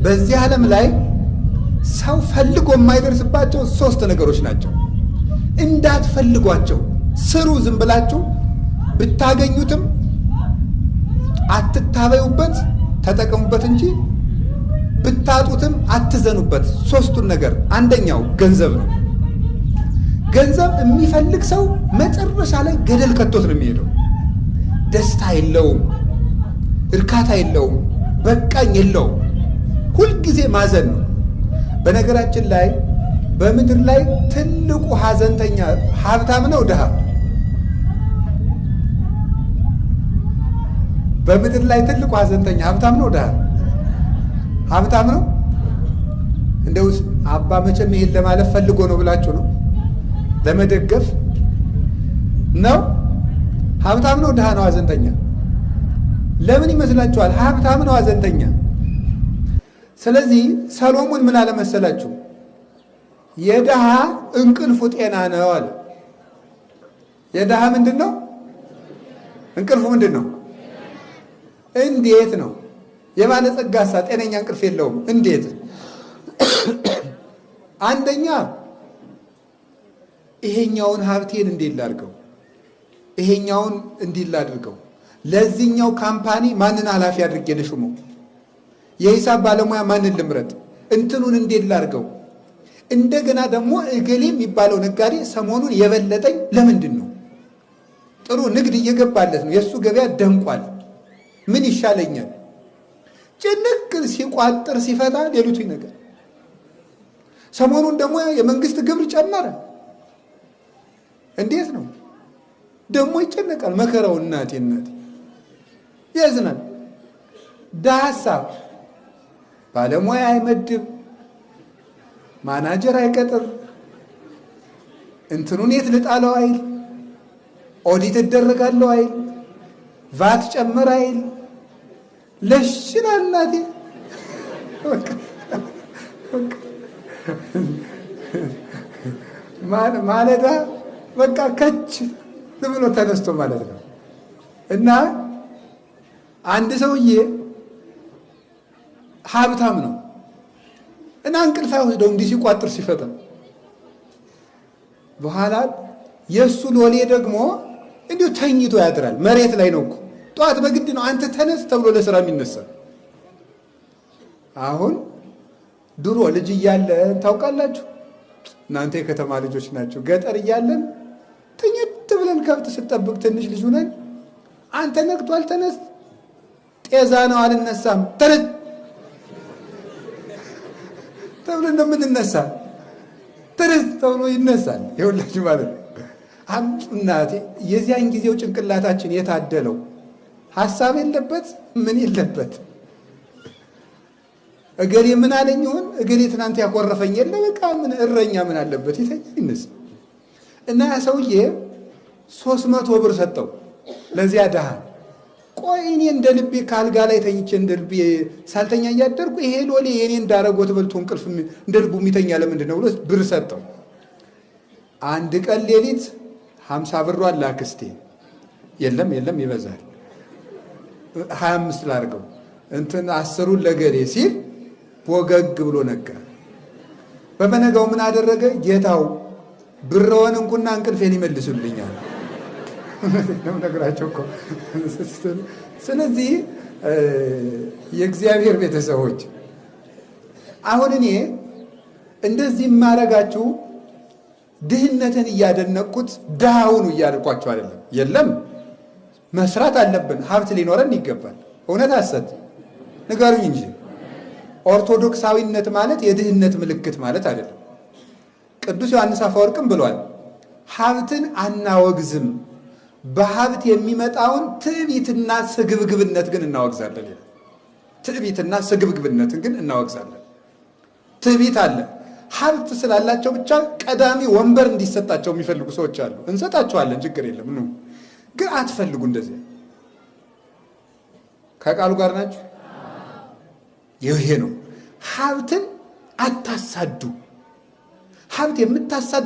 በዚህ ዓለም ላይ ሰው ፈልጎ የማይደርስባቸው 3 ነገሮች ናቸው። እንዳትፈልጓቸው ስሩ። ዝም ብላችሁ ብታገኙትም አትታበዩበት፣ ተጠቀሙበት እንጂ ብታጡትም አትዘኑበት። 3ቱን ነገር አንደኛው ገንዘብ ነው። ገንዘብ የሚፈልግ ሰው መጨረሻ ላይ ገደል ከቶት ነው የሚሄደው። ደስታ የለውም፣ እርካታ የለውም፣ በቃኝ የለውም። ሁልጊዜ ማዘን ነው። በነገራችን ላይ በምድር ላይ ትልቁ ሐዘንተኛ ሀብታም ነው ድሃ? በምድር ላይ ትልቁ ሐዘንተኛ ሀብታም ነው ድሃ? ሀብታም ነው። እንደው አባ መቼም ይሄን ለማለት ፈልጎ ነው ብላችሁ ነው ለመደገፍ ነው? ሀብታም ነው ድሃ ነው ሐዘንተኛ? ለምን ይመስላችኋል? ሀብታም ነው ሐዘንተኛ። ስለዚህ ሰሎሞን ምን አለ መሰላችሁ? የድሃ እንቅልፉ ጤና ነው አለ። የድሃ ምንድን ነው እንቅልፉ? ምንድን ነው? እንዴት ነው? የባለጸጋሳ ጤነኛ እንቅልፍ የለውም። እንዴት? አንደኛ ይሄኛውን ሀብቴን እንዴት ላድርገው፣ ይሄኛውን እንዴት ላድርገው፣ ለዚህኛው ካምፓኒ ማንን ኃላፊ አድርጌ ልሹመው፣ የሂሳብ ባለሙያ ማንን ልምረጥ፣ እንትኑን እንዴት ላድርገው። እንደገና ደግሞ እገሌ የሚባለው ነጋዴ ሰሞኑን የበለጠኝ ለምንድን ነው? ጥሩ ንግድ እየገባለት ነው፣ የእሱ ገበያ ደምቋል፣ ምን ይሻለኛል? ጭንቅ ሲቋጥር ሲፈታ ሌሊቱ ይነጋል። ሰሞኑን ደግሞ የመንግስት ግብር ጨመረ፣ እንዴት ነው ደግሞ ይጨነቃል። መከራው እናቴ ያዝናል። ዳሳብ ባለሙያ አይመድብ፣ ማናጀር አይቀጥር፣ እንትኑን የት ልጣለው አይል፣ ኦዲት እደረጋለሁ አይል፣ ቫት ጨምር አይል። ለሽና እናቴ ማለዳ በቃ ከች ብሎ ተነስቶ ማለት ነው። እና አንድ ሰውዬ ሀብታም ነው እና እንቅልፍ አይወስደው እንዲህ ሲቋጥር ሲፈታ። በኋላ የእሱ ሎሌ ደግሞ እንዲሁ ተኝቶ ያድራል። መሬት ላይ ነው እኮ ጠዋት በግድ ነው አንተ ተነስ ተብሎ ለስራ የሚነሳ። አሁን ድሮ ልጅ እያለን ታውቃላችሁ፣ እናንተ የከተማ ልጆች ናቸው። ገጠር እያለን ትኝት ብለን ከብት ስጠብቅ ትንሽ ልጅ ሆነን አንተ ነግቷል ተነስ፣ ጤዛ ነው አልነሳም ተነስ ተብሎ እንደምንነሳ ተነስ ተብሎ ይነሳል። ይኸውላችሁ ማለት ነው። እናቴ የዚያን ጊዜው ጭንቅላታችን የታደለው ሐሳብ የለበት ምን የለበት። እገሌ ምን አለኝ ይሁን እገሌ ትናንት ያኮረፈኝ የለ በቃ ምን እረኛ ምን አለበት ይተኝስ። እና ያ ሰውዬ 300 ብር ሰጠው ለዚያ ድሃ። ቆይ እኔ እንደ ልቤ ካልጋ ላይ ተኝቼ እንደ ልቤ ሳልተኛ እያደርኩ ይሄ ሎሌ የኔ እንዳረጎት በልቶ እንቅልፍ እንደ ልቡ የሚተኛ ለምንድን ነው ብሎ ብር ሰጠው። አንድ ቀን ሌሊት 50 ብሯን ላክስቴ የለም ይበዛል 25 ላድርገው እንትን 10ሩን ለገሌ ሲል ወገግ ብሎ ነጋ። በመነጋው ምን አደረገ? ጌታው ብረውን እንኩና እንቅልፌን ይመልሱልኛል ነው ነገራቸው እኮ። ስለዚህ የእግዚአብሔር ቤተሰቦች አሁን እኔ እንደዚህ ማረጋችሁ ድህነትን እያደነቁት ድሃውን እያልኳቸው አይደለም። የለም መስራት አለብን፣ ሀብት ሊኖረን ይገባል። እውነት ሐሰት ንገሩኝ እንጂ ኦርቶዶክሳዊነት ማለት የድህነት ምልክት ማለት አይደለም። ቅዱስ ዮሐንስ አፈወርቅም ብሏል፣ ሀብትን አናወግዝም፣ በሀብት የሚመጣውን ትዕቢትና ስግብግብነት ግን እናወግዛለን ይላል። ትዕቢትና ስግብግብነትን ግን እናወግዛለን። ትዕቢት አለ። ሀብት ስላላቸው ብቻ ቀዳሚ ወንበር እንዲሰጣቸው የሚፈልጉ ሰዎች አሉ። እንሰጣቸዋለን፣ ችግር የለም ነው። ግን አትፈልጉ እንደዚህ። ከቃሉ ጋር ናችሁ? ይሄ ነው። ሀብትን አታሳዱ። ሀብት የምታሳዱ